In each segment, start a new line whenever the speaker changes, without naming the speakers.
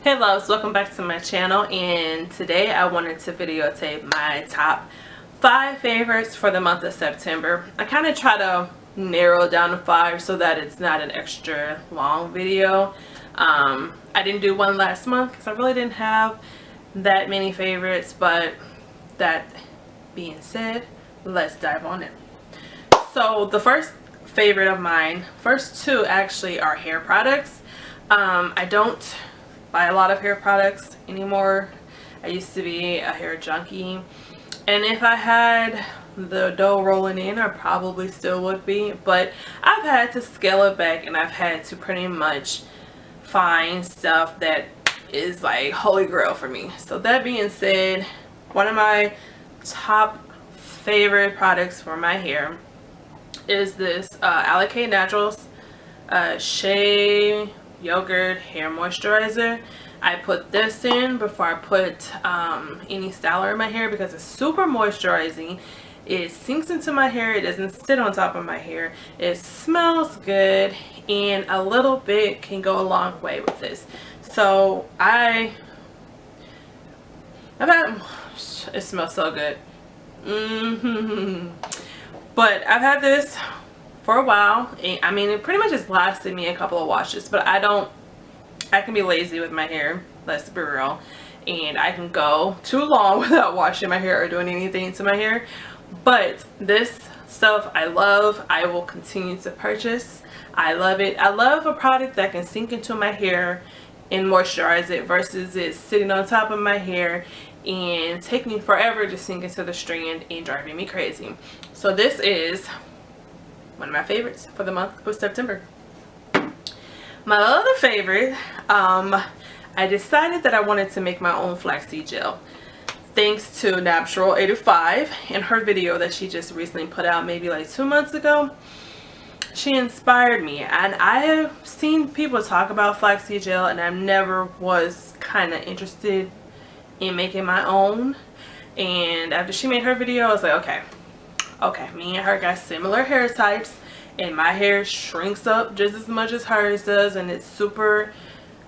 Hey loves, welcome back to my channel, and today I wanted to videotape my top 5 favorites for the month of September. I kind of try to narrow it down to 5 so that it's not an extra long video. I didn't do one last month because I really didn't have that many favorites, but that being said, let's dive on it. So the first favorite of mine, first two actually, are hair products. I don't buy a lot of hair products anymore. I used to be a hair junkie, and if I had the dough rolling in, I probably still would be, but I've had to scale it back, and I've had to pretty much find stuff that is like holy grail for me. So that being said, one of my top favorite products for my hair is this Alikay Naturals Shea Yogurt Hair Moisturizer. I put this in before I put any styler in my hair because it's super moisturizing. It sinks into my hair. It doesn't sit on top of my hair. It smells good, and a little bit can go a long way with this. So it smells so good. But I've had this for a while. I mean, it pretty much just lasted me a couple of washes, but I can be lazy with my hair, let's be real, and I can go too long without washing my hair or doing anything to my hair. But this stuff I love. I will continue to purchase. I love it. I love a product that can sink into my hair and moisturize it versus it sitting on top of my hair and taking forever to sink into the strand and driving me crazy. So this is one of my favorites for the month of September. My other favorite, I decided that I wanted to make my own flaxseed gel. Thanks to Natural85 and her video that she just recently put out maybe like 2 months ago. She inspired me, and I have seen people talk about flaxseed gel, and I never was kind of interested in making my own. And after she made her video, I was like, okay, me and her got similar hair types, and my hair shrinks up just as much as hers does, and it's super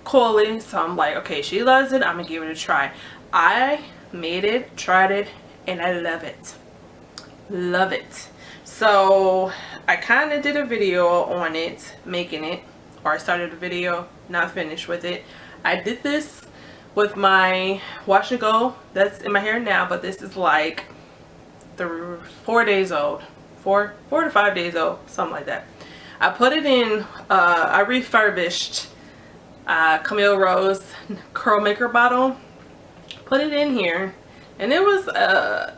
coily. So I'm like, okay, she loves it, I'm gonna give it a try. I made it, tried it, and I love it. So I kind of did a video on it, making it, or I started a video, not finished with it. I did this with my wash and go that's in my hair now, but this is like 4 days old, 4 to 5 days old, something like that. I put it in I refurbished Camille Rose curl maker bottle, put it in here, and it was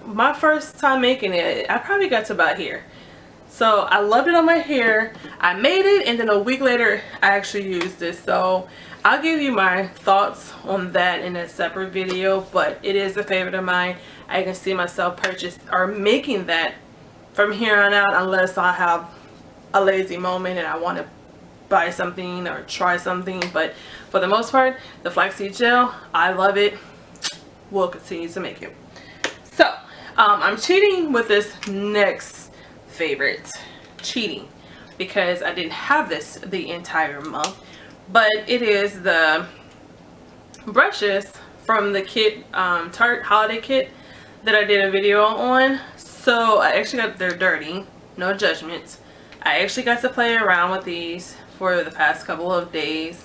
my first time making it. I probably got to about here. So I loved it on my hair. I made it, and then a week later I actually used this. So I'll give you my thoughts on that in a separate video, but it is a favorite of mine. I can see myself purchase or making that from here on out, unless I have a lazy moment and I want to buy something or try something. But for the most part, the flaxseed gel, I love it. We'll continue to make it. So I'm cheating with this next favorite, because I didn't have this the entire month, but it is the brushes from the kit, Tarte holiday kit that I did a video on. So I actually got, they're dirty, no judgment. I actually got to play around with these for the past couple of days,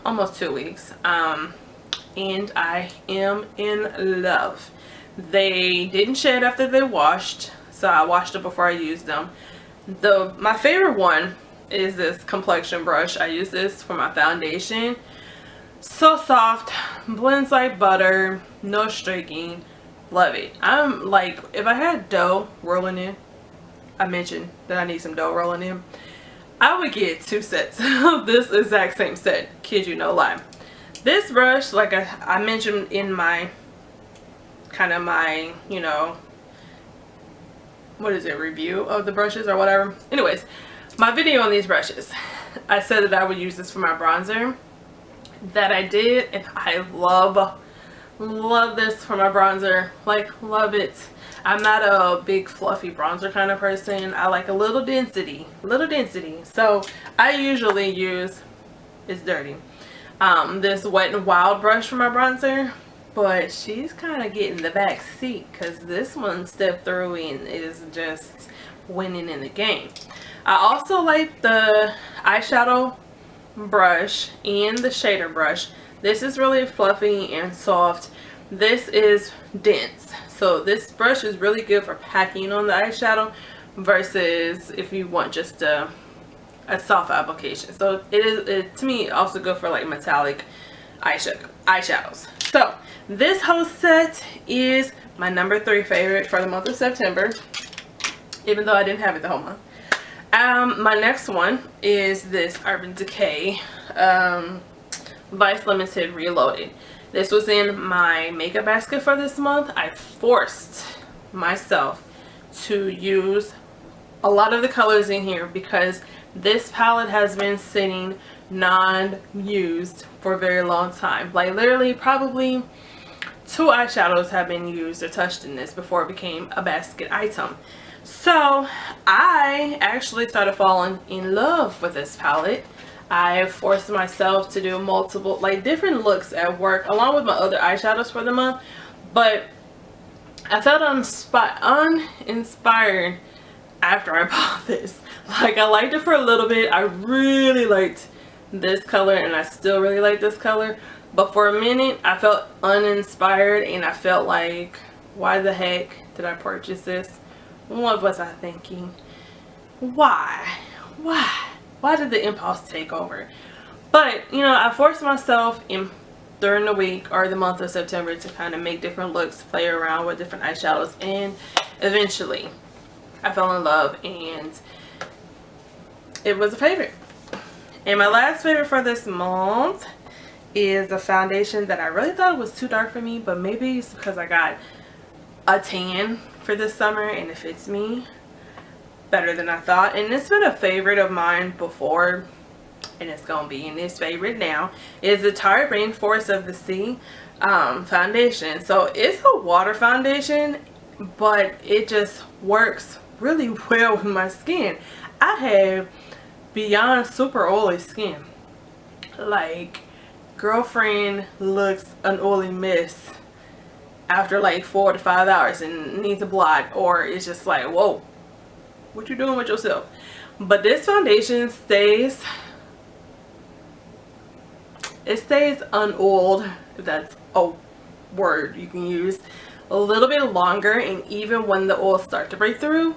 almost 2 weeks, and I am in love. They didn't shed after they washed, so I washed it before I used them. My favorite one is this complexion brush. I use this for my foundation. So soft, blends like butter, no streaking. Love it. I'm like, if I had dough rolling in, I mentioned that I need some dough rolling in, I would get 2 sets of this exact same set. Kid you no lie. This brush, like I mentioned in my you know, what is it, review of the brushes or whatever. Anyways, my video on these brushes, I said that I would use this for my bronzer. That I did, and I love this for my bronzer. Like, love it. I'm not a big fluffy bronzer kind of person. I like a little density. So I usually use, it's dirty, this Wet n Wild brush for my bronzer, but she's kind of getting the back seat because this one stepped through and is just winning in the game. I also like the eyeshadow brush and the shader brush. This is really fluffy and soft. This is dense, so this brush is really good for packing on the eyeshadow versus if you want just a soft application. So to me, also good for like metallic eyeshadows. So this whole set is my number 3 favorite for the month of September, even though I didn't have it the whole month. My next one is this Urban Decay Vice Limited Reloaded. This was in my makeup basket for this month. I forced myself to use a lot of the colors in here because this palette has been sitting non-used for a very long time. Like literally probably 2 eyeshadows have been used or touched in this before it became a basket item. So I actually started falling in love with this palette. I forced myself to do multiple, like different looks at work along with my other eyeshadows for the month. But I felt uninspired after I bought this. Like I liked it for a little bit. I really liked this color and I still really like this color. But for a minute I felt uninspired and I felt like, why the heck did I purchase this? What was I thinking? Why did the impulse take over? But you know, I forced myself during the week or the month of September to kind of make different looks, play around with different eyeshadows, and eventually I fell in love and it was a favorite. And my last favorite for this month is a foundation that I really thought was too dark for me, but maybe it's because I got a tan for this summer and it fits me better than I thought. And it's been a favorite of mine before and it's gonna be in this favorite now. Is the Tarte Rainforest of the Sea foundation. So it's a water foundation, but it just works really well with my skin. I have beyond super oily skin. Like, girlfriend looks an oily mess after like 4 to 5 hours and needs a blot, or it's just like, whoa, what you doing with yourself? But this foundation stays unoiled, if that's a word you can use, a little bit longer, and even when the oils start to break through,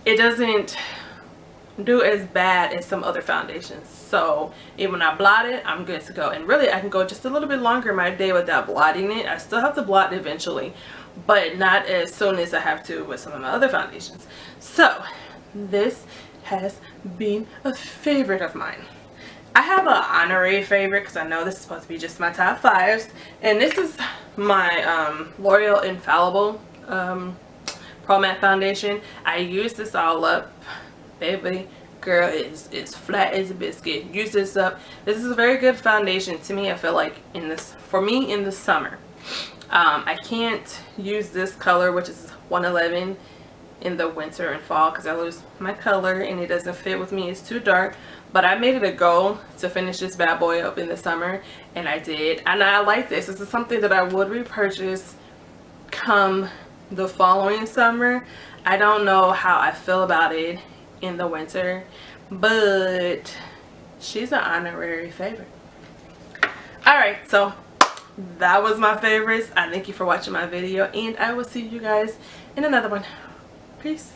it doesn't do as bad as some other foundations. So even when I blot it, I'm good to go. And really I can go just a little bit longer in my day without blotting it. I still have to blot it eventually, but not as soon as I have to with some of my other foundations. So this has been a favorite of mine. I have an honorary favorite because I know this is supposed to be just my top 5s, and this is my L'Oreal Infallible Pro Matte Foundation. I used this all up, baby girl. It's flat as a biscuit. Use this up. This is a very good foundation to me. I feel like for me in the summer. I can't use this color, which is 111, in the winter and fall because I lose my color and it doesn't fit with me. It's too dark. But I made it a goal to finish this bad boy up in the summer, and I did. And I like this. This is something that I would repurchase come the following summer. I don't know how I feel about it in the winter, but she's an honorary favorite. Alright, so that was my favorites. I thank you for watching my video, and I will see you guys in another one. Peace.